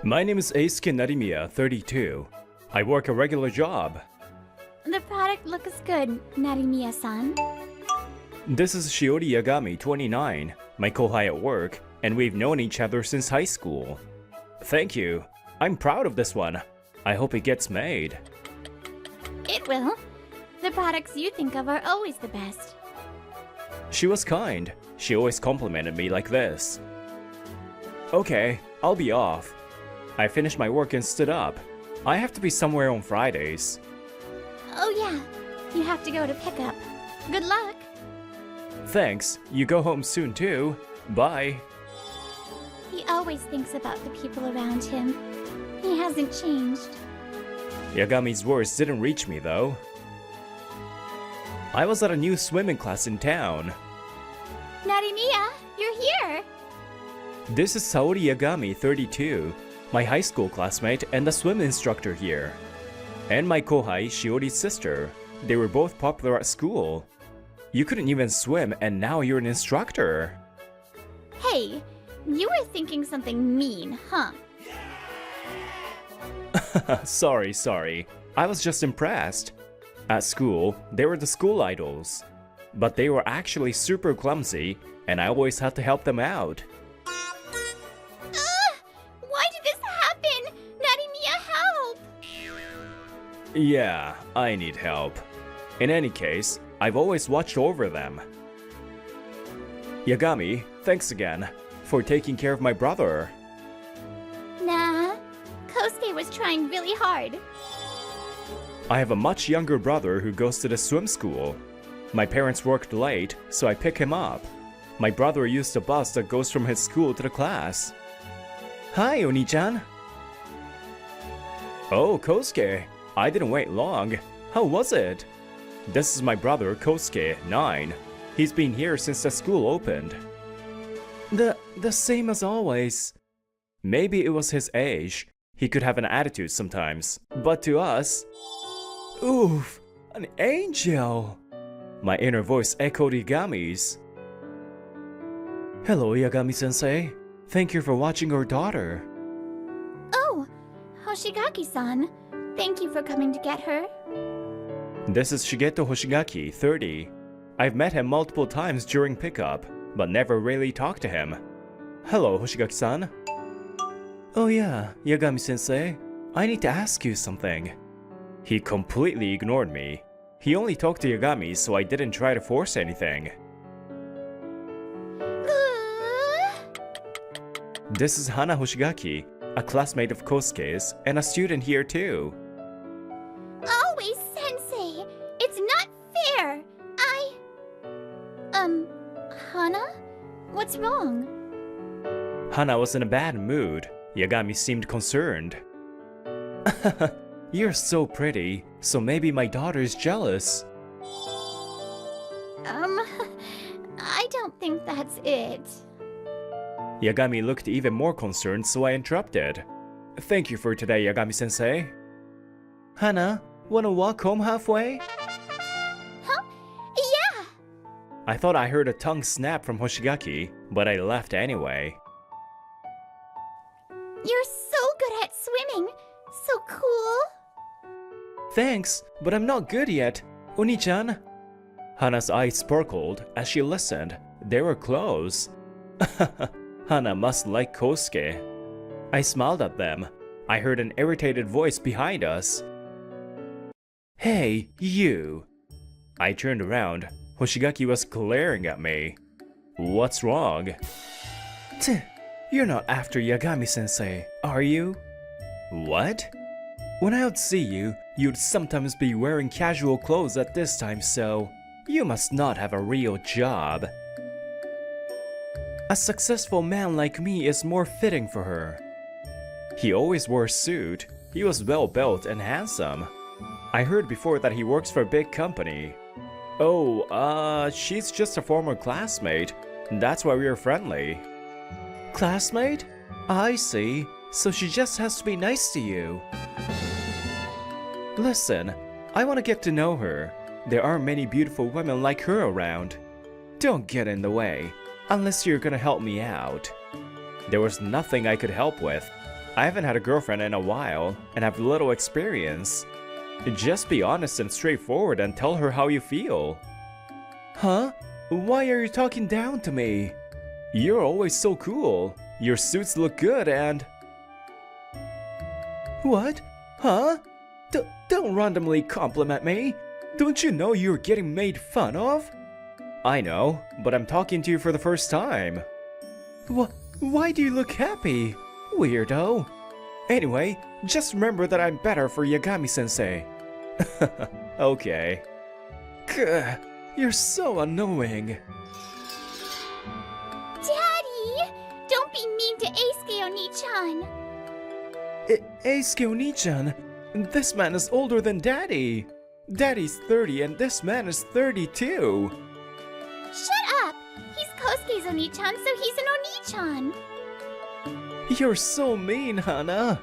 My name is Eisuke Narimiya, 32. I work a regular job. The product looks good, Narimiya-san. This is Shiori Yagami, 29, my kohai at work, and we've known each other since high school. Thank you. I'm proud of this one. I hope it gets made. It will. The products you think of are always the best. She was kind. She always complimented me like this. Okay, I'll be off. I finished my work and stood up. I have to be somewhere on Fridays. Oh yeah, you have to go to pickup. Good luck. Thanks. You go home soon too. Bye. He always thinks about the people around him. He hasn't changed. Yagami's words didn't reach me though. I was at a new swimming class in town. Narimiya, you're here! This is Saori Yagami, 32, my high school classmate and the swim instructor here. And my kohai, Shiori's sister. They were both popular at school. You couldn't even swim and now you're an instructor. Hey, you were thinking something mean, huh? Sorry. I was just impressed. At school, they were the school idols. But they were actually super clumsy, and I always had to help them out. Why did this happen? Narimiya, help! Yeah, I need help. In any case, I've always watched over them. Yagami, thanks again for taking care of my brother. Nah, Kosuke was trying really hard. I have a much younger brother who goes to the swim school. My parents worked late, so I pick him up. My brother used a bus that goes from his school to the class. Hi, Oni-chan. Oh, Kosuke. I didn't wait long. How was it? This is my brother, Kosuke, 9. He's been here since the school opened. The same as always. Maybe it was his age. He could have an attitude sometimes. But to us... Oof, an angel! My inner voice echoed Yagami's. Hello, Yagami-sensei. Thank you for watching our daughter. Oh, Hoshigaki-san. Thank you for coming to get her. This is Shigeto Hoshigaki, 30. I've met him multiple times during pickup, but never really talked to him. Hello, Hoshigaki-san. Oh yeah, Yagami-sensei. I need to ask you something. He completely ignored me. He only talked to Yagami, so I didn't try to force anything. This is Hana Hoshigaki, a classmate of Kosuke's and a student here too. Always sensei! It's not fair! Hana? What's wrong? Hana was in a bad mood. Yagami seemed concerned. You're so pretty, so maybe my daughter is jealous. I don't think that's it. Yagami looked even more concerned, so I interrupted. Thank you for today, Yagami-sensei. Hana, wanna walk home halfway? Huh? Yeah! I thought I heard a tongue snap from Hoshigaki, but I left anyway. You're so good at swimming! So cool! Thanks, but I'm not good yet. Oni-chan? Hana's eyes sparkled as she listened. They were close. Hana must like Kosuke. I smiled at them. I heard an irritated voice behind us. Hey, you! I turned around. Hoshigaki was glaring at me. What's wrong? You're not after Yagami-sensei, are you? What? When I would see you, you'd sometimes be wearing casual clothes at this time, so you must not have a real job. A successful man like me is more fitting for her. He always wore a suit. He was well built and handsome. I heard before that he works for a big company. Oh, she's just a former classmate. That's why we're friendly. Classmate? I see. So she just has to be nice to you. Listen, I want to get to know her. There aren't many beautiful women like her around. Don't get in the way, unless you're gonna help me out. There was nothing I could help with. I haven't had a girlfriend in a while and have little experience. Just be honest and straightforward and tell her how you feel. Huh? Why are you talking down to me? You're always so cool. Your suits look good and... What? Huh? Don't randomly compliment me. Don't you know you're getting made fun of? I know, but I'm talking to you for the first time. Why do you look happy? Weirdo. Anyway, just remember that I'm better for Yagami-sensei. Okay. Gah, you're so annoying. Daddy! Don't be mean to Eisuke Oni-chan. Eisuke Oni-chan, this man is older than Daddy. Daddy's 30 and this man is 32. Shut up! He's Kosuke's Oni-chan, so he's an Oni-chan. You're so mean, Hana.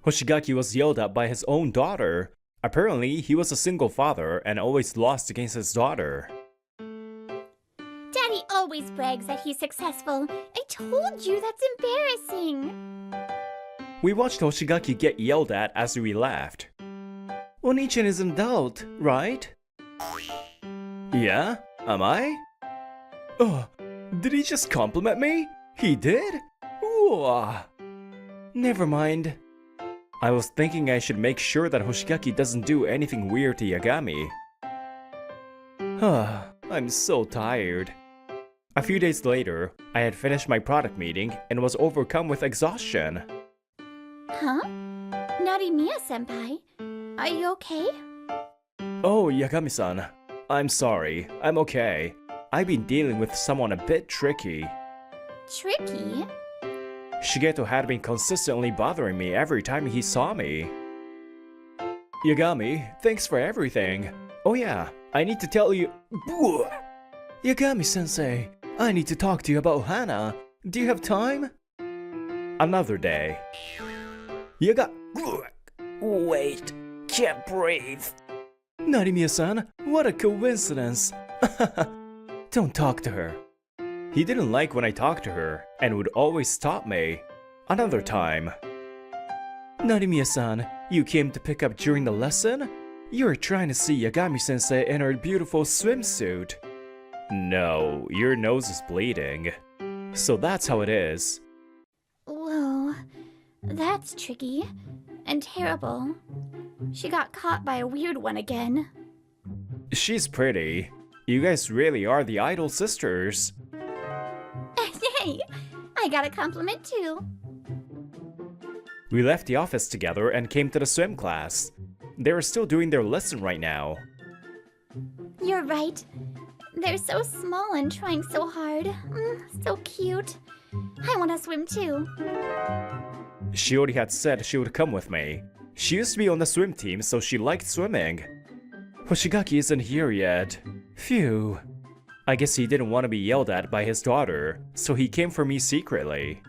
Hoshigaki was yelled at by his own daughter. Apparently, he was a single father and always lost against his daughter. Daddy always brags that he's successful. I told you, that's embarrassing. We watched Hoshigaki get yelled at as we laughed. Oni-chan is an adult, right? Yeah? Am I? Oh, did he just compliment me? He did? Ooh. Never mind. I was thinking I should make sure that Hoshigaki doesn't do anything weird to Yagami. I'm so tired. A few days later, I had finished my product meeting and was overcome with exhaustion. Huh? Narimiya-senpai? Are you okay? Oh, Yagami-san. I'm sorry. I'm okay. I've been dealing with someone a bit tricky. Tricky? Shigeto had been consistently bothering me every time he saw me. Yagami, thanks for everything. Oh yeah, I need to tell you... Yagami-sensei, I need to talk to you about Hana. Do you have time? Another day. Wait, can't breathe. Narimiya-san, what a coincidence. Don't talk to her. He didn't like when I talked to her and would always stop me. Another time. Narimiya-san, you came to pick up during the lesson? You were trying to see Yagami-sensei in her beautiful swimsuit. No, your nose is bleeding. So that's how it is. Whoa, that's tricky and terrible. She got caught by a weird one again. She's pretty. You guys really are the idol sisters. Hey, I got a compliment too. We left the office together and came to the swim class. They were still doing their lesson right now. You're right. They're so small and trying so hard. So cute. I want to swim too. Shiori had said she would come with me. She used to be on the swim team, so she liked swimming. Hoshigaki isn't here yet. Phew. I guess he didn't want to be yelled at by his daughter, so he came for me secretly.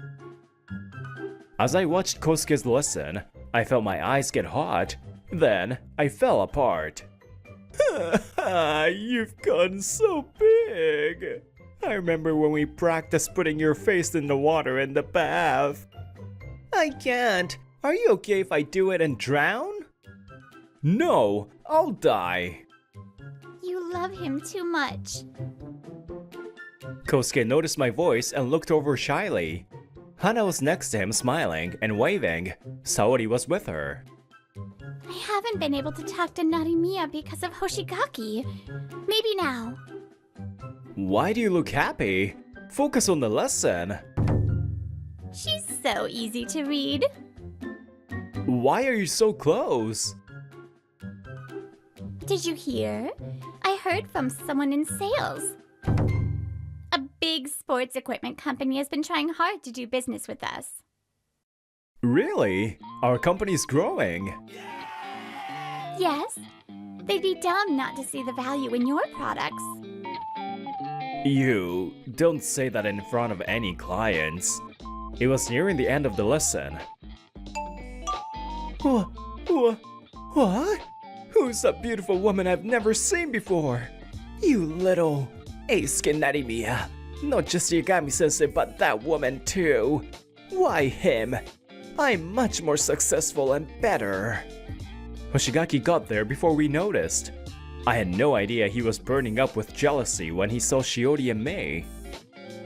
As I watched Kosuke's lesson, I felt my eyes get hot. Then, I fell apart. You've gotten so big. I remember when we practiced putting your face in the water in the bath. I can't. Are you okay if I do it and drown? No, I'll die. You love him too much. Kosuke noticed my voice and looked over shyly. Hana was next to him smiling and waving. Saori was with her. I haven't been able to talk to Narimiya because of Hoshigaki. Maybe now. Why do you look happy? Focus on the lesson. She's so easy to read. Why are you so close? Did you hear? I heard from someone in sales. A big sports equipment company has been trying hard to do business with us. Really? Our company's growing. Yes, they'd be dumb not to see the value in your products. You don't say that in front of any clients. It was nearing the end of the lesson. What? Who's that beautiful woman I've never seen before? You little Eisuke Narimiya. Not just Yagami-sensei, but that woman too. Why him? I'm much more successful and better. Hoshigaki got there before we noticed. I had no idea he was burning up with jealousy when he saw Shiori and me.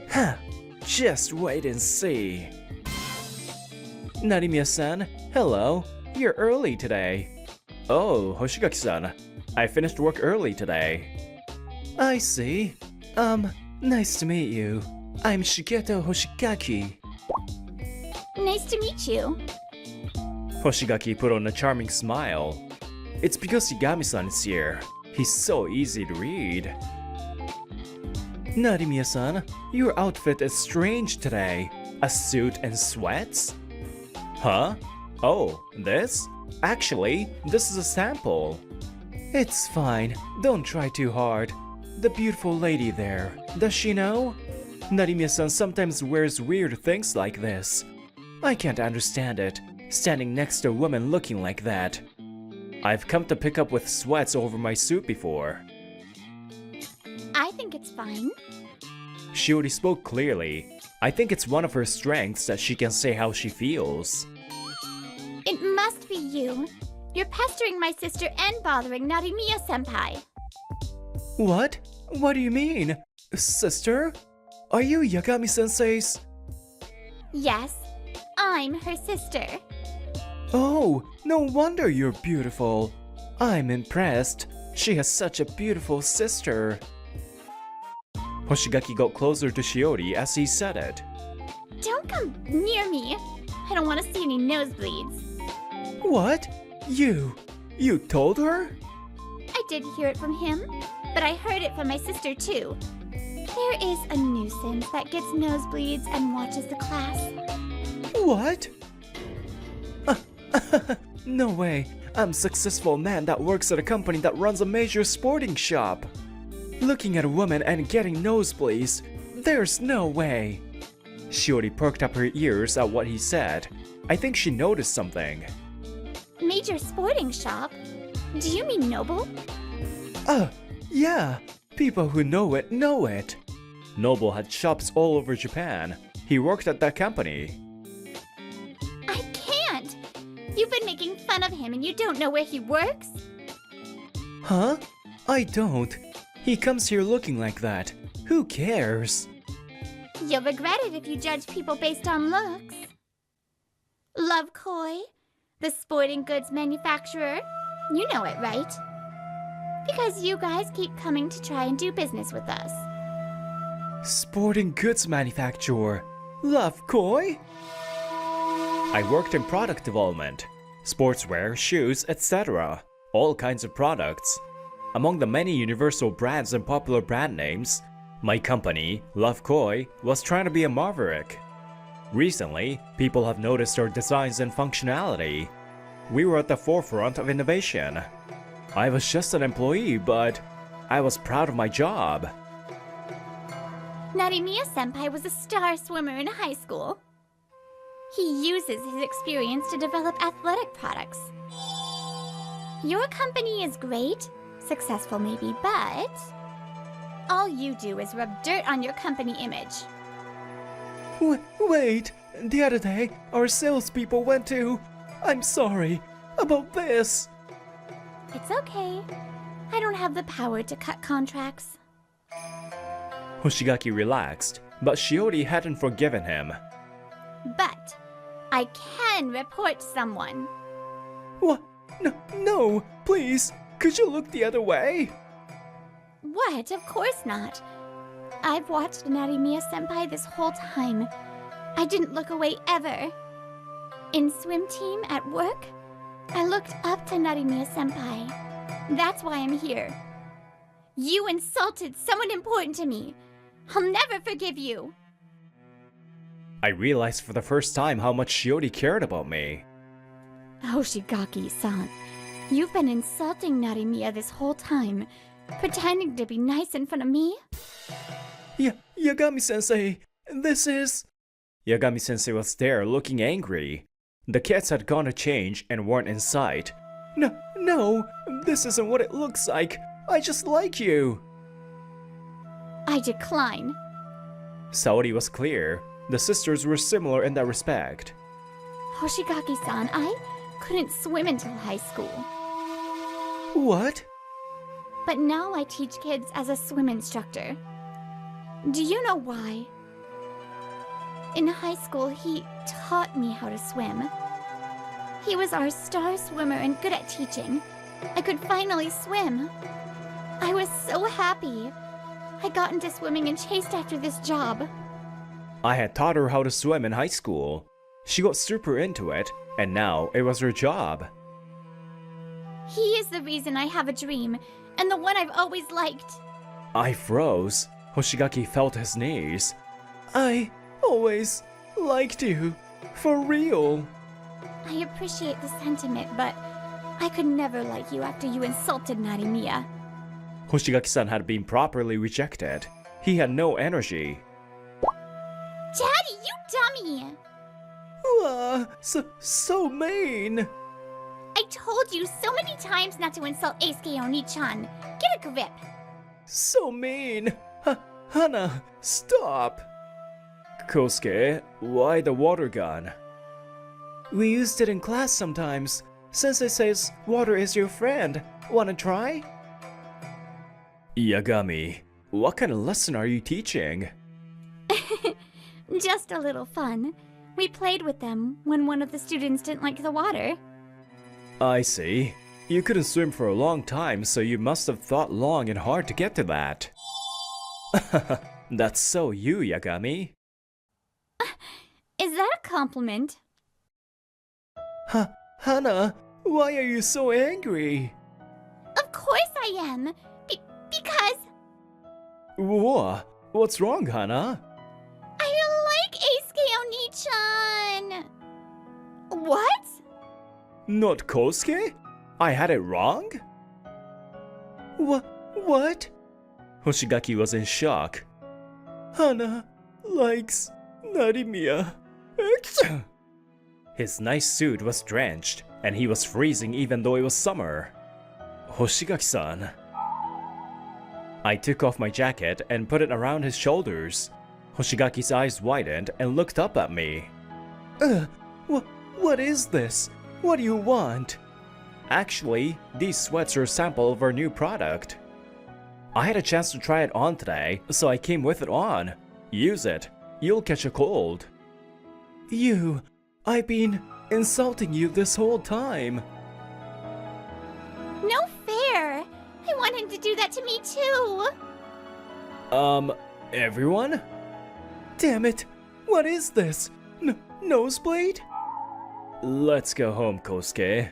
Huh, just wait and see. Narimiya-san, hello. You're early today. Oh, Hoshigaki-san, I finished work early today. I see. Nice to meet you. I'm Shigeto Hoshigaki. Nice to meet you. Hoshigaki put on a charming smile. It's because Yagami-san is here. He's so easy to read. Narimiya-san, your outfit is strange today. A suit and sweats? Huh? Oh, this? Actually, this is a sample. It's fine. Don't try too hard. The beautiful lady there, does she know? Narimiya-san sometimes wears weird things like this. I can't understand it, standing next to a woman looking like that. I've come to pick up with sweats over my suit before. I think it's fine. Shiori spoke clearly. I think it's one of her strengths that she can say how she feels. It must be you. You're pestering my sister and bothering Narimiya-senpai. What? What do you mean? Sister? Are you Yagami-sensei's? Yes, I'm her sister. Oh, no wonder you're beautiful. I'm impressed. She has such a beautiful sister. Hoshigaki got closer to Shiori as he said it. Don't come near me. I don't want to see any nosebleeds. What? You told her? I did hear it from him, but I heard it from my sister too. There is a nuisance that gets nosebleeds and watches the class. What? No way. I'm a successful man that works at a company that runs a major sporting shop. Looking at a woman and getting nosebleeds, there's no way. Shiori perked up her ears at what he said. I think she noticed something. Major sporting shop? Do you mean Noble? Yeah. People who know it know it. Noble had shops all over Japan. He worked at that company. I can't! You've been making fun of him and you don't know where he works? Huh? I don't. He comes here looking like that. Who cares? You'll regret it if you judge people based on looks. Love Koi, the sporting goods manufacturer. You know it, right? Because you guys keep coming to try and do business with us. Sporting goods manufacturer. Love Koi? I worked in product development. Sportswear, shoes, etc. All kinds of products. Among the many universal brands and popular brand names, my company, Love Koi, was trying to be a maverick. Recently, people have noticed our designs and functionality. We were at the forefront of innovation. I was just an employee, but I was proud of my job. Narimiya-senpai was a star swimmer in high school. He uses his experience to develop athletic products. Your company is great, successful maybe, but all you do is rub dirt on your company image. Wait, the other day our salespeople went to... I'm sorry about this. It's okay. I don't have the power to cut contracts. Hoshigaki relaxed, but Shiori hadn't forgiven him. But I can report someone. What? No, please, could you look the other way? What? Of course not. I've watched Narimiya-senpai this whole time. I didn't look away ever. In swim team at work, I looked up to Narimiya-senpai. That's why I'm here. You insulted someone important to me. I'll never forgive you. I realized for the first time how much Shiori cared about me. Hoshigaki-san, you've been insulting Narimiya this whole time, pretending to be nice in front of me? Yagami-sensei, this is... Yagami-sensei was there looking angry. The kids had gone to change and weren't in sight. No, this isn't what it looks like. I just like you. I decline. Saori was clear. The sisters were similar in that respect. Hoshigaki-san, I couldn't swim until high school. What? But now I teach kids as a swim instructor. Do you know why? In high school, he taught me how to swim. He was our star swimmer and good at teaching. I could finally swim. I was so happy. I got into swimming and chased after this job. I had taught her how to swim in high school. She got super into it, and now it was her job. He is the reason I have a dream, and the one I've always liked. I froze. Hoshigaki felt his knees. I always liked you. For real. I appreciate the sentiment, but I could never like you after you insulted Narimiya. Hoshigaki-san had been properly rejected. He had no energy. Daddy, you dummy! So mean. I told you so many times not to insult Eisuke Oni-chan. Get a grip. So mean. Hana, stop. Kosuke, why the water gun? We used it in class sometimes. Sensei says water is your friend. Wanna try? Yagami, what kind of lesson are you teaching? Just a little fun. We played with them when one of the students didn't like the water. I see. You couldn't swim for a long time, so you must have thought long and hard to get to that. That's so you, Yagami. Is that a compliment? Hana, why are you so angry? Of course I am. Because What? What's wrong, Hana? I like Eisuke Oni-chan. What? Not Kosuke? I had it wrong? What? Hoshigaki was in shock. Hana likes Narimiya. His nice suit was drenched, and he was freezing even though it was summer. Hoshigaki-san. I took off my jacket and put it around his shoulders. Hoshigaki's eyes widened and looked up at me. What is this? What do you want? Actually, these sweats are a sample of our new product. I had a chance to try it on today, so I came with it on. Use it. You'll catch a cold. I've been insulting you this whole time. No fair. I want him to do that to me too. Everyone? Damn it. What is this? Nosebleed? Let's go home, Kosuke.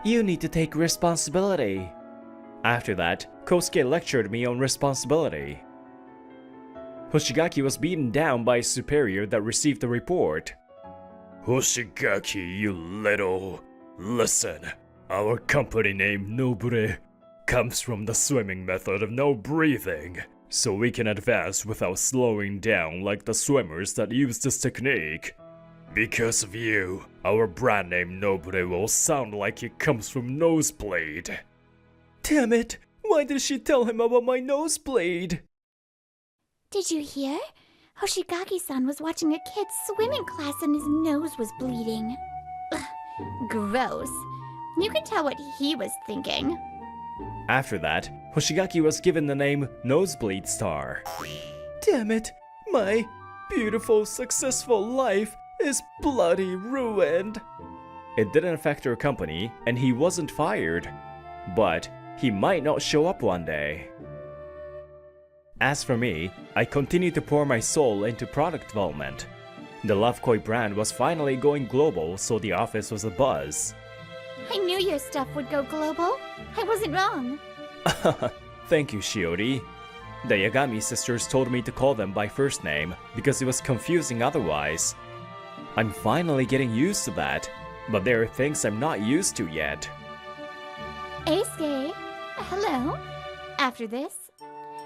You need to take responsibility. After that, Kosuke lectured me on responsibility. Hoshigaki was beaten down by his superior that received the report. Hoshigaki, you little... Listen, our company name Nobure comes from the swimming method of no breathing, so we can advance without slowing down like the swimmers that use this technique. Because of you, our brand name Nobure will sound like it comes from nosebleed. Damn it! Why did she tell him about my nosebleed? Did you hear? Hoshigaki-san was watching a kid's swimming class and his nose was bleeding. Ugh, gross. You can tell what he was thinking. After that, Hoshigaki was given the name Nosebleed Star. Damn it! My beautiful, successful life is bloody ruined. It didn't affect our company, and he wasn't fired. But he might not show up one day. As for me, I continued to pour my soul into product development. The Lovekoi brand was finally going global, so the office was abuzz. I knew your stuff would go global. I wasn't wrong. Thank you, Shiori. The Yagami sisters told me to call them by first name because it was confusing otherwise. I'm finally getting used to that, but there are things I'm not used to yet. Eisuke, hello. After this,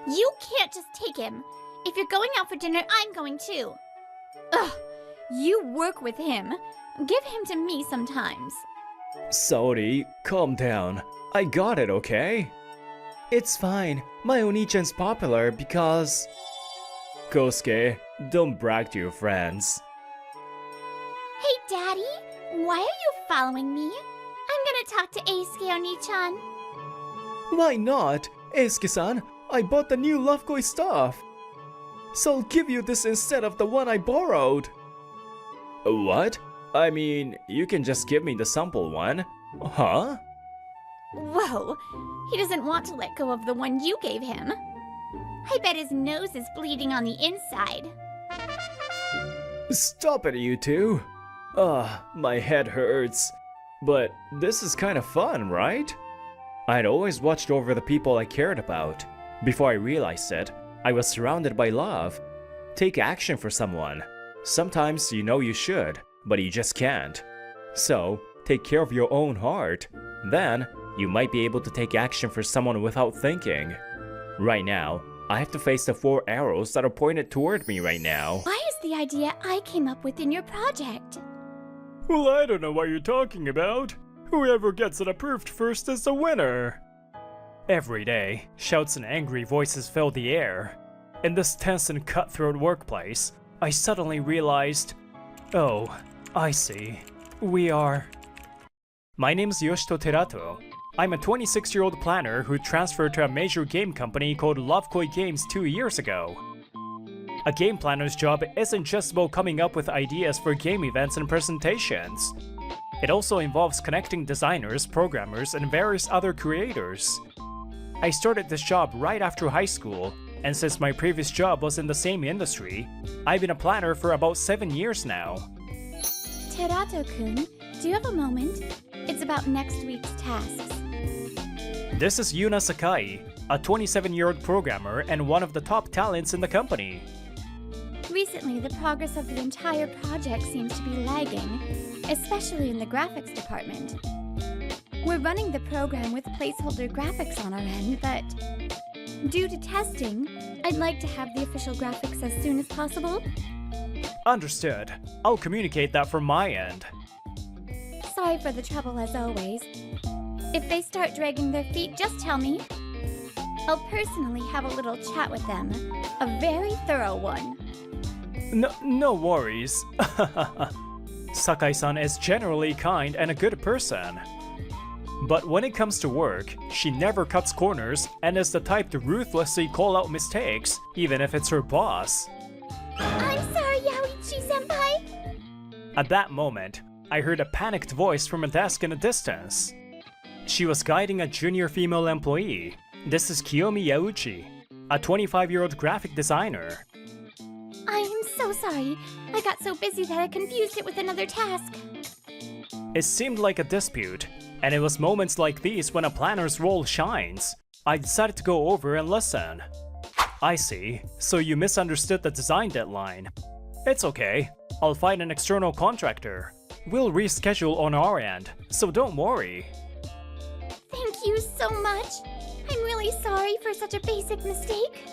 you can't just take him. If you're going out for dinner, I'm going too. Ugh, you work with him. Give him to me sometimes. Saori, calm down. I got it, okay? It's fine. My Oni-chan's popular because... Kosuke, don't brag to your friends. Hey, Daddy? Why are you following me? I'm gonna talk to Eisuke Oni-chan. Why not? Eisuke-san, I bought the new Lovekoi stuff. So I'll give you this instead of the one I borrowed. What? I mean, you can just give me the sample one. Huh? Whoa, he doesn't want to let go of the one you gave him. I bet his nose is bleeding on the inside. Stop it, you two. My head hurts. But this is kind of fun, right? I'd always watched over the people I cared about. Before I realized it, I was surrounded by love. Take action for someone. Sometimes you know you should, but you just can't. So, take care of your own heart. Then, you might be able to take action for someone without thinking. Right now, I have to face the 4 arrows that are pointed toward me right now. Why is the idea I came up with in your project? Well, I don't know what you're talking about. Whoever gets it approved first is the winner. Every day, shouts and angry voices fill the air. In this tense and cutthroat workplace, I suddenly realized, oh, I see. We are... My name's Yoshito Terato. I'm a 26-year-old planner who transferred to a major game company called Lovekoi Games 2 years ago. A game planner's job isn't just about coming up with ideas for game events and presentations. It also involves connecting designers, programmers, and various other creators. I started this job right after high school, and since my previous job was in the same industry, I've been a planner for about 7 years now. Terato-kun, do you have a moment? It's about next week's tasks. This is Yuna Sakai, a 27-year-old programmer and one of the top talents in the company. Recently, the progress of the entire project seems to be lagging, especially in the graphics department. We're running the program with placeholder graphics on our end, but due to testing, I'd like to have the official graphics as soon as possible. Understood. I'll communicate that from my end. Sorry for the trouble as always. If they start dragging their feet, just tell me. I'll personally have a little chat with them. A very thorough one. No worries. Sakai-san is generally kind and a good person. But when it comes to work, she never cuts corners and is the type to ruthlessly call out mistakes, even if it's her boss. I'm sorry, Yaoichi-senpai! At that moment, I heard a panicked voice from a desk in the distance. She was guiding a junior female employee. This is Kiyomi Yauchi, a 25-year-old graphic designer. I am so sorry. I got so busy that I confused it with another task. It seemed like a dispute, and it was moments like these when a planner's role shines. I decided to go over and listen. I see, so you misunderstood the design deadline. It's okay, I'll find an external contractor. We'll reschedule on our end, so don't worry. Thank you so much. I'm really sorry for such a basic mistake.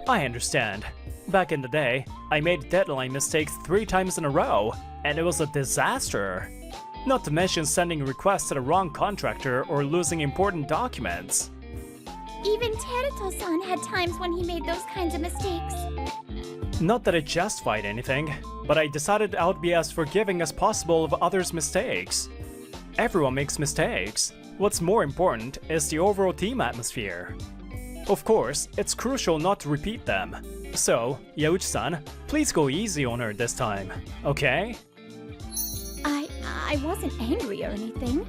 I understand. Back in the day, I made deadline mistakes 3 times in a row, and it was a disaster. Not to mention sending requests to the wrong contractor or losing important documents. Even Teruto-san had times when he made those kinds of mistakes. Not that it justified anything, but I decided I would be as forgiving as possible of others' mistakes. Everyone makes mistakes. What's more important is the overall team atmosphere. Of course, it's crucial not to repeat them. So, Yauchi-san, please go easy on her this time, okay? I wasn't angry or anything.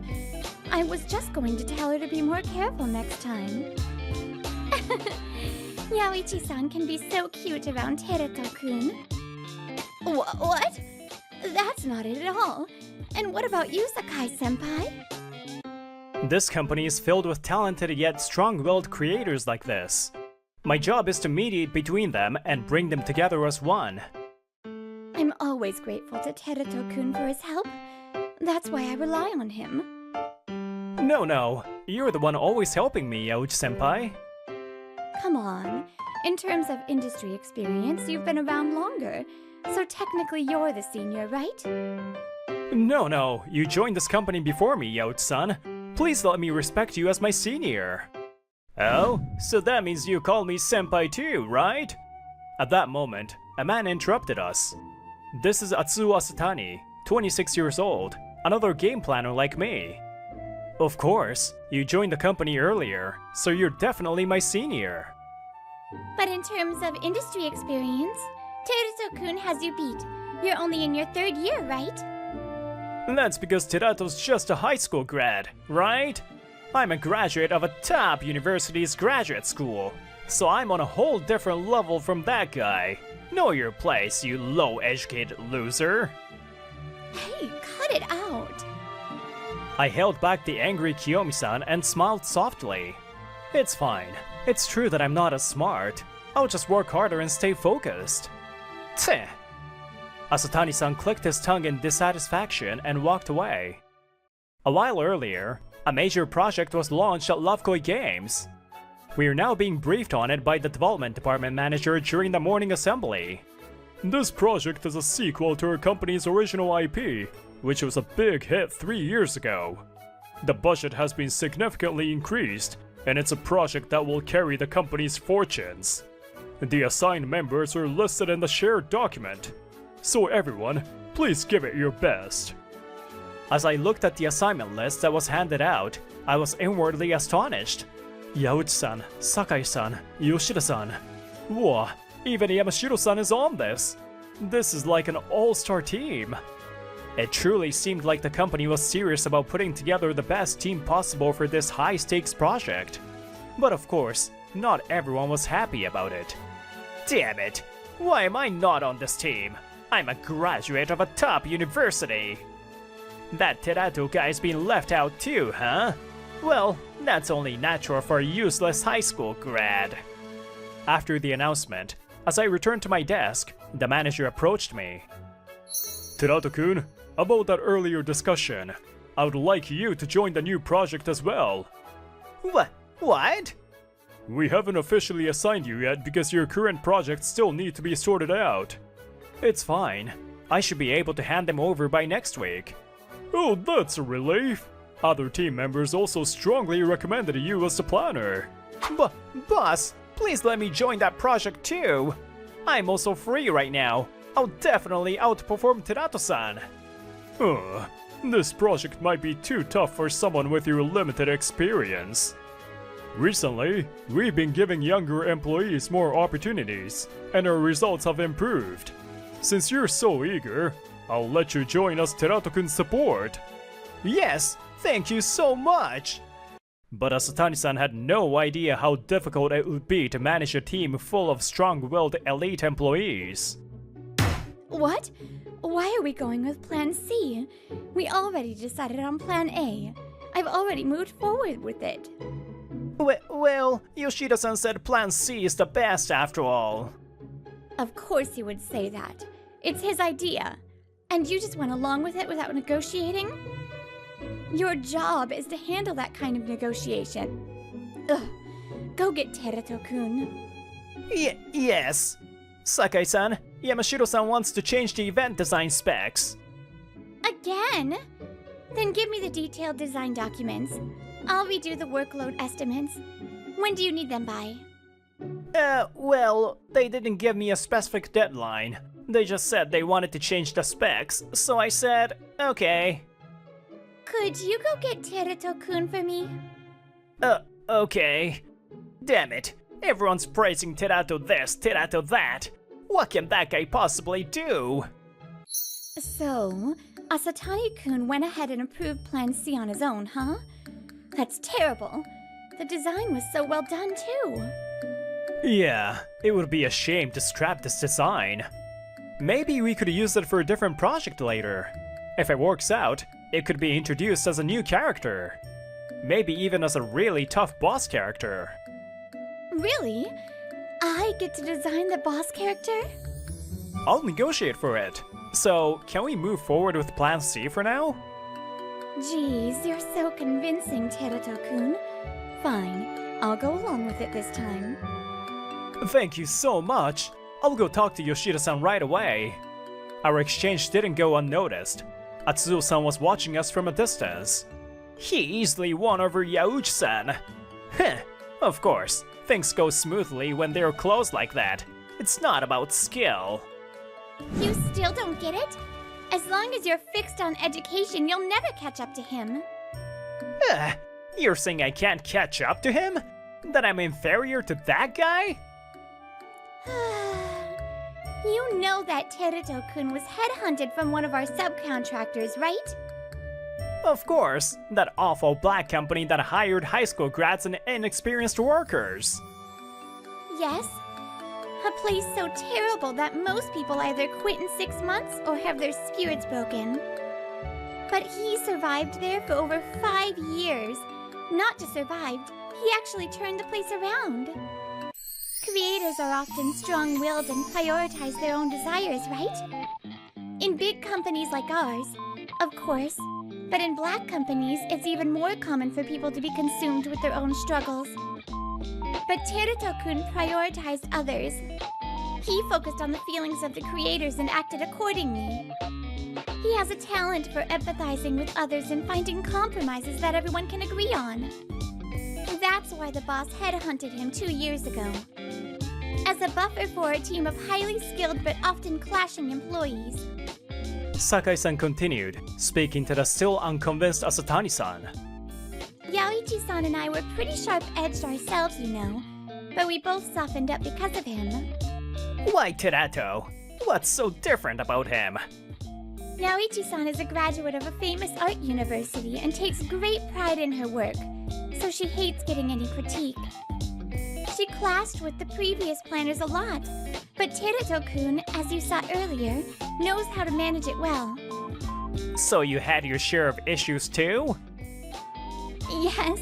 I was just going to tell her to be more careful next time. Yaoichi-san can be so cute around Teruto-kun. What? That's not it at all. And what about you, Sakai-senpai? This company is filled with talented yet strong-willed creators like this. My job is to mediate between them and bring them together as one. I'm always grateful to Teruto-kun for his help. That's why I rely on him. No, you're the one always helping me, Yauchi-senpai. Come on. In terms of industry experience, you've been around longer. So technically you're the senior, right? No, you joined this company before me, Yauchi-san. Please let me respect you as my senior. Oh, so that means you call me senpai too, right? At that moment, a man interrupted us. This is Atsuo Asatani, 26 years old, another game planner like me. Of course, you joined the company earlier, so you're definitely my senior. But in terms of industry experience, Teruto-kun has you beat. You're only in your 3rd year, right? That's because Terato's just a high school grad, right? I'm a graduate of a top university's graduate school, so I'm on a whole different level from that guy. Know your place, you low-educated loser. Hey, cut it out. I held back the angry Kiyomi-san and smiled softly. It's fine. It's true that I'm not as smart. I'll just work harder and stay focused. Tch. Asatani-san clicked his tongue in dissatisfaction and walked away. A while earlier, a major project was launched at Lovekoi Games. We are now being briefed on it by the development department manager during the morning assembly. This project is a sequel to our company's original IP, which was a big hit 3 years ago. The budget has been significantly increased, and it's a project that will carry the company's fortunes. The assigned members are listed in the shared document. So everyone, please give it your best. As I looked at the assignment list that was handed out, I was inwardly astonished. Yauchi-san, Sakai-san, Yoshida-san. Whoa, even Yamashiro-san is on this. This is like an all-star team. It truly seemed like the company was serious about putting together the best team possible for this high-stakes project. But of course, not everyone was happy about it. Damn it! Why am I not on this team? I'm a graduate of a top university. That Terato guy's been left out too, huh? Well, that's only natural for a useless high school grad. After the announcement, as I returned to my desk, the manager approached me. Terato-kun, about that earlier discussion, I would like you to join the new project as well. What? We haven't officially assigned you yet because your current projects still need to be sorted out. It's fine. I should be able to hand them over by next week. Oh, that's a relief. Other team members also strongly recommended you as the planner. Boss, please let me join that project too. I'm also free right now. I'll definitely outperform Terato-san. This project might be too tough for someone with your limited experience. Recently, we've been giving younger employees more opportunities, and our results have improved. Since you're so eager, I'll let you join us Terato-kun's support. Yes, thank you so much! But Asatani-san had no idea how difficult it would be to manage a team full of strong-willed elite employees. What? Why are we going with Plan C? We already decided on Plan A. I've already moved forward with it. Well, Yoshida-san said Plan C is the best after all. Of course he would say that. It's his idea. And you just went along with it without negotiating? Your job is to handle that kind of negotiation. Ugh. Go get Terato-kun. Yes. Sakai-san, Yamashiro-san wants to change the event design specs. Again? Then give me the detailed design documents. I'll redo the workload estimates. When do you need them by? Well, they didn't give me a specific deadline. They just said they wanted to change the specs, so I said, okay. Could you go get Terato-kun for me? Okay. Damn it. Everyone's praising Terato this, Terato that. What can that guy possibly do? So, Asatani-kun went ahead and approved Plan C on his own, huh? That's terrible. The design was so well done, too. Yeah, it would be a shame to scrap this design. Maybe we could use it for a different project later. If it works out, it could be introduced as a new character. Maybe even as a really tough boss character. Really? I get to design the boss character? I'll negotiate for it. So, can we move forward with Plan C for now? Geez, you're so convincing, Terato-kun. Fine, I'll go along with it this time. Thank you so much. I'll go talk to Yoshida-san right away. Our exchange didn't go unnoticed. Atsuo-san was watching us from a distance. He easily won over Yauchi-san. Heh, of course, things go smoothly when they're close like that. It's not about skill. You still don't get it? As long as you're fixed on education, you'll never catch up to him. You're saying I can't catch up to him? That I'm inferior to that guy? You know that Teruto-kun was headhunted from one of our subcontractors, right? Of course, that awful black company that hired high school grads and inexperienced workers. Yes. A place so terrible that most people either quit in 6 months or have their spirits broken. But he survived there for over 5 years. Not just survived, he actually turned the place around. Creators are often strong-willed and prioritize their own desires, right? In big companies like ours, of course, but in black companies, it's even more common for people to be consumed with their own struggles. But Teruto-kun prioritized others. He focused on the feelings of the creators and acted accordingly. He has a talent for empathizing with others and finding compromises that everyone can agree on. That's why the boss headhunted him 2 years ago. As a buffer for a team of highly skilled but often clashing employees. Sakai-san continued, speaking to the still unconvinced Asatani-san. Yaoichi-san and I were pretty sharp-edged ourselves, you know, but we both softened up because of him. Why Terato? What's so different about him? Yaoichi-san is a graduate of a famous art university and takes great pride in her work, so she hates getting any critique. She clashed with the previous planners a lot, but Teruto-kun, as you saw earlier, knows how to manage it well. So you had your share of issues too? Yes,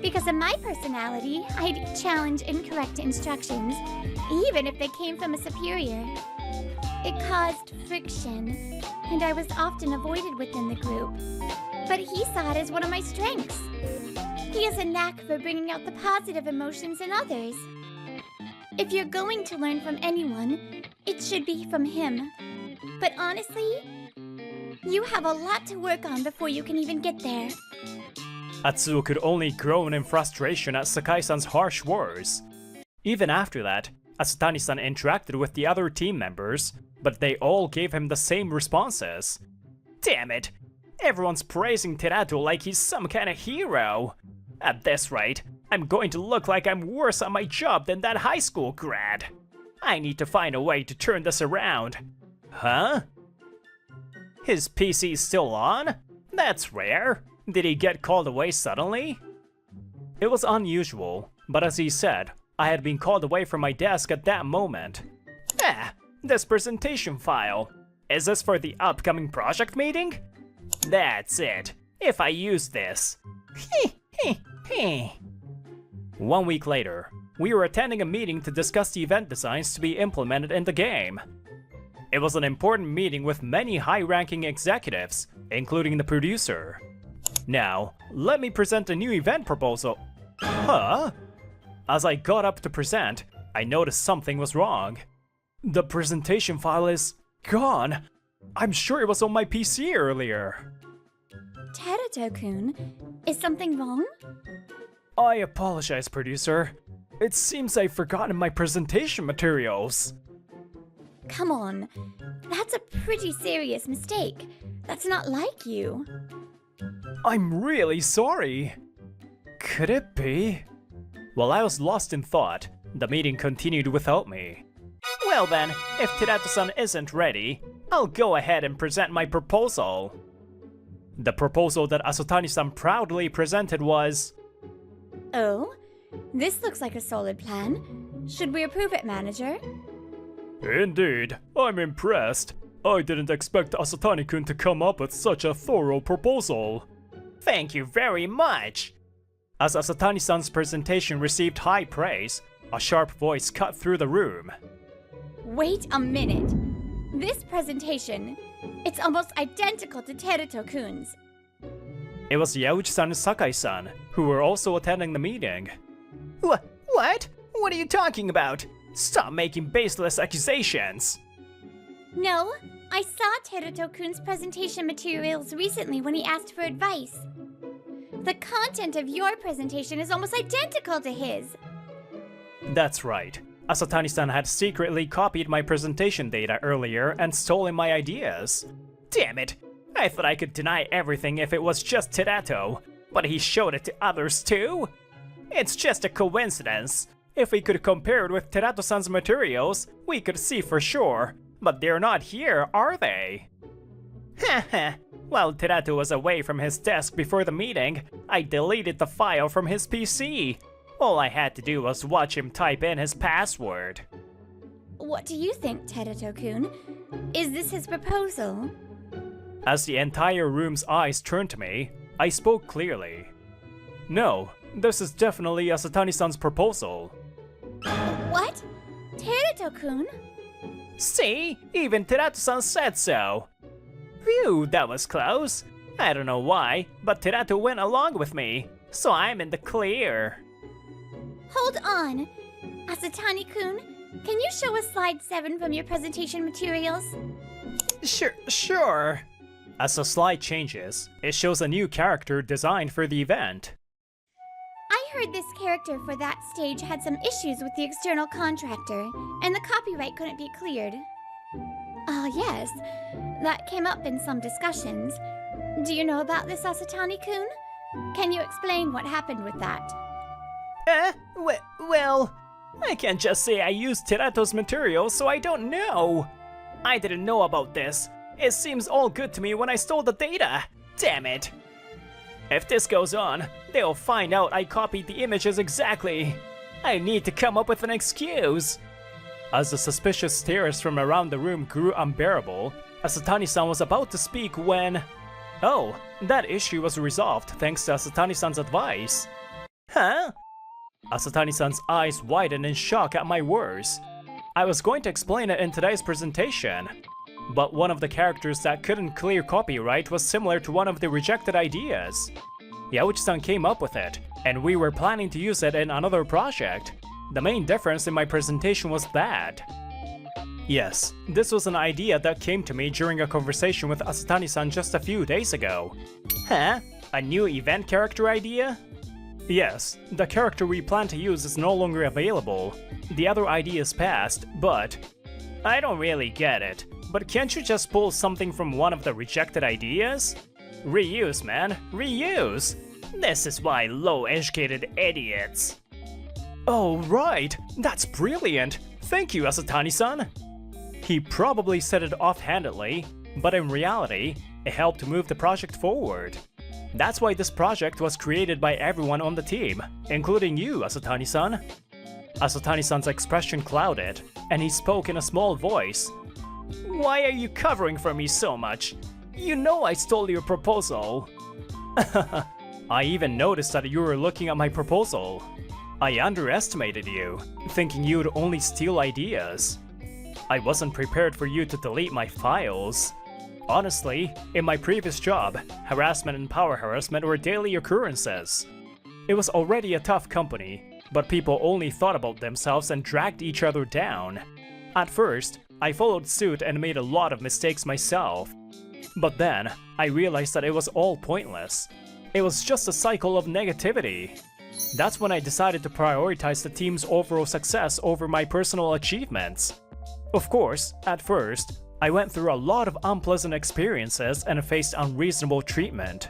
because of my personality, I'd challenge incorrect instructions, even if they came from a superior. It caused friction, and I was often avoided within the group. But he saw it as one of my strengths. He has a knack for bringing out the positive emotions in others. If you're going to learn from anyone, it should be from him. But honestly, you have a lot to work on before you can even get there. Atsuo could only groan in frustration at Sakai-san's harsh words. Even after that, Asatani-san interacted with the other team members, but they all gave him the same responses. Damn it! Everyone's praising Terato like he's some kind of hero. At this rate, I'm going to look like I'm worse at my job than that high school grad. I need to find a way to turn this around. Huh? His PC's still on? That's rare. Did he get called away suddenly? It was unusual, but as he said, I had been called away from my desk at that moment. This presentation file. Is this for the upcoming project meeting? That's it. If I use this. 1 week later, we were attending a meeting to discuss the event designs to be implemented in the game. It was an important meeting with many high-ranking executives, including the producer. Now, let me present a new event proposal. Huh? As I got up to present, I noticed something was wrong. The presentation file is gone. I'm sure it was on my PC earlier. Teruto-kun, is something wrong? I apologize, producer. It seems I've forgotten my presentation materials. Come on, that's a pretty serious mistake. That's not like you. I'm really sorry. Could it be? While I was lost in thought, the meeting continued without me. Well then, if Terato-san isn't ready, I'll go ahead and present my proposal. The proposal that Asatani-san proudly presented was... Oh? This looks like a solid plan. Should we approve it, manager? Indeed, I'm impressed. I didn't expect Asatani-kun to come up with such a thorough proposal. Thank you very much! As Asatani-san's presentation received high praise, a sharp voice cut through the room. Wait a minute. This presentation, it's almost identical to Teruto-kun's. It was Yaoichi-san and Sakai-san, who were also attending the meeting. What? What are you talking about? Stop making baseless accusations! No, I saw Teruto-kun's presentation materials recently when he asked for advice. The content of your presentation is almost identical to his. That's right. Asatani-san had secretly copied my presentation data earlier and stolen my ideas. Damn it! I thought I could deny everything if it was just Terato, but he showed it to others too? It's just a coincidence. If we could compare it with Terato-san's materials, we could see for sure. But they're not here, are they? Haha. While Terato was away from his desk before the meeting, I deleted the file from his PC. All I had to do was watch him type in his password. What do you think, Terato-kun? Is this his proposal? As the entire room's eyes turned to me, I spoke clearly. No, this is definitely Asatani-san's proposal. What? Terato-kun? See? Even Terato-san said so. Phew, that was close. I don't know why, but Terato went along with me, so I'm in the clear. Hold on. Asatani-kun, can you show us slide 7 from your presentation materials? Sure. As the slide changes, it shows a new character designed for the event. I heard this character for that stage had some issues with the external contractor, and the copyright couldn't be cleared. Oh yes, that came up in some discussions. Do you know about this, Asatani-kun? Can you explain what happened with that? Well, I can't just say I used Terato's material, so I don't know. I didn't know about this. It seems all good to me when I stole the data. Damn it. If this goes on, they'll find out I copied the images exactly. I need to come up with an excuse. As the suspicious stares from around the room grew unbearable, Asatani-san was about to speak when... Oh, that issue was resolved thanks to Asatani-san's advice. Huh? Asatani-san's eyes widened in shock at my words. I was going to explain it in today's presentation, but one of the characters that couldn't clear copyright was similar to one of the rejected ideas. Yauchi-san came up with it, and we were planning to use it in another project. The main difference in my presentation was that. Yes, this was an idea that came to me during a conversation with Asatani-san just a few days ago. Huh? A new event character idea? Yes, the character we plan to use is no longer available. The other idea is passed, but... I don't really get it, but can't you just pull something from one of the rejected ideas? Reuse, man, reuse! This is why low-educated idiots. Oh, right! That's brilliant! Thank you, Asatani-san! He probably said it offhandedly, but in reality, it helped to move the project forward. That's why this project was created by everyone on the team, including you, Asatani-san. Asatani-san's expression clouded, and he spoke in a small voice. Why are you covering for me so much? You know I stole your proposal. I even noticed that you were looking at my proposal. I underestimated you, thinking you'd only steal ideas. I wasn't prepared for you to delete my files. Honestly, in my previous job, harassment and power harassment were daily occurrences. It was already a tough company, but people only thought about themselves and dragged each other down. At first, I followed suit and made a lot of mistakes myself. But then, I realized that it was all pointless. It was just a cycle of negativity. That's when I decided to prioritize the team's overall success over my personal achievements. Of course, at first, I went through a lot of unpleasant experiences and faced unreasonable treatment.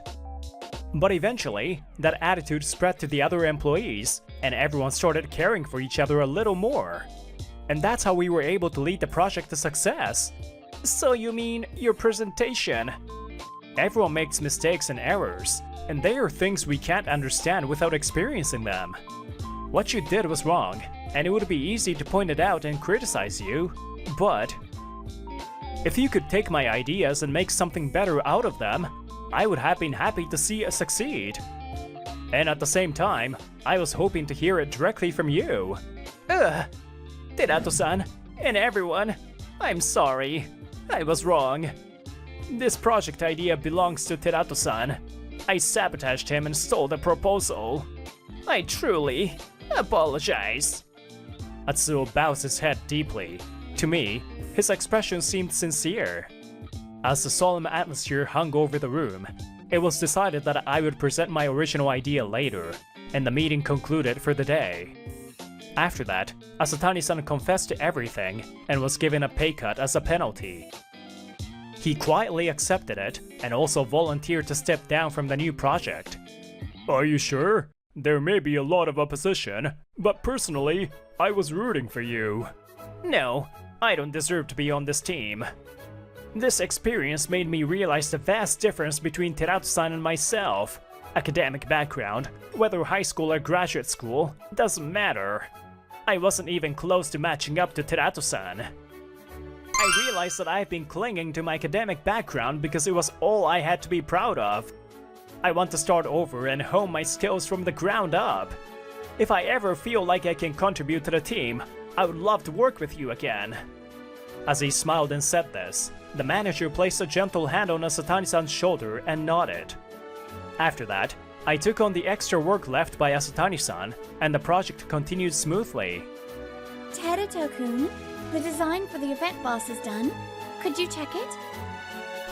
But eventually, that attitude spread to the other employees, and everyone started caring for each other a little more. And that's how we were able to lead the project to success. So you mean your presentation? Everyone makes mistakes and errors, and they are things we can't understand without experiencing them. What you did was wrong, and it would be easy to point it out and criticize you, but if you could take my ideas and make something better out of them, I would have been happy to see it succeed. And at the same time, I was hoping to hear it directly from you. Terato-san, and everyone, I'm sorry. I was wrong. This project idea belongs to Terato-san. I sabotaged him and stole the proposal. I truly apologize. Atsuo bows his head deeply. To me, his expression seemed sincere. As the solemn atmosphere hung over the room, it was decided that I would present my original idea later, and the meeting concluded for the day. After that, Asatani-san confessed to everything and was given a pay cut as a penalty. He quietly accepted it and also volunteered to step down from the new project. Are you sure? There may be a lot of opposition, but personally, I was rooting for you. No, I don't deserve to be on this team. This experience made me realize the vast difference between Terato-san and myself. Academic background, whether high school or graduate school, doesn't matter. I wasn't even close to matching up to Terato-san. I realized that I've been clinging to my academic background because it was all I had to be proud of. I want to start over and hone my skills from the ground up. If I ever feel like I can contribute to the team, I would love to work with you again. As he smiled and said this, the manager placed a gentle hand on Asatani-san's shoulder and nodded. After that, I took on the extra work left by Asatani-san, and the project continued smoothly. Terato-kun, the design for the event boss is done. Could you check it?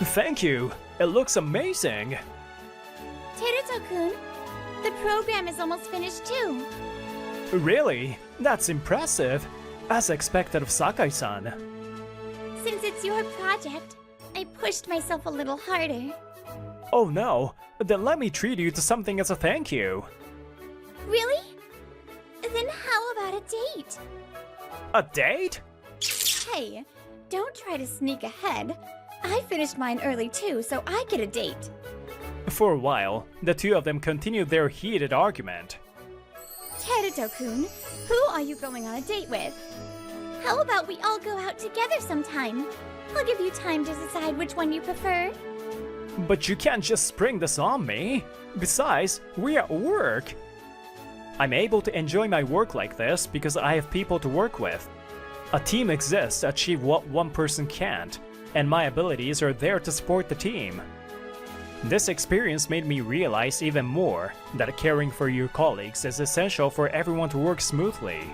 Thank you! It looks amazing! Terato-kun, the program is almost finished too. Really? That's impressive! As expected of Sakai-san. Since it's your project, I pushed myself a little harder. Oh no, then let me treat you to something as a thank you. Really? Then how about a date? A date? Hey, don't try to sneak ahead. I finished mine early too, so I get a date. For a while, the two of them continued their heated argument. Terato-kun, who are you going on a date with? How about we all go out together sometime? I'll give you time to decide which one you prefer. But you can't just spring this on me. Besides, we're at work. I'm able to enjoy my work like this because I have people to work with. A team exists to achieve what one person can't, and my abilities are there to support the team. This experience made me realize even more that caring for your colleagues is essential for everyone to work smoothly.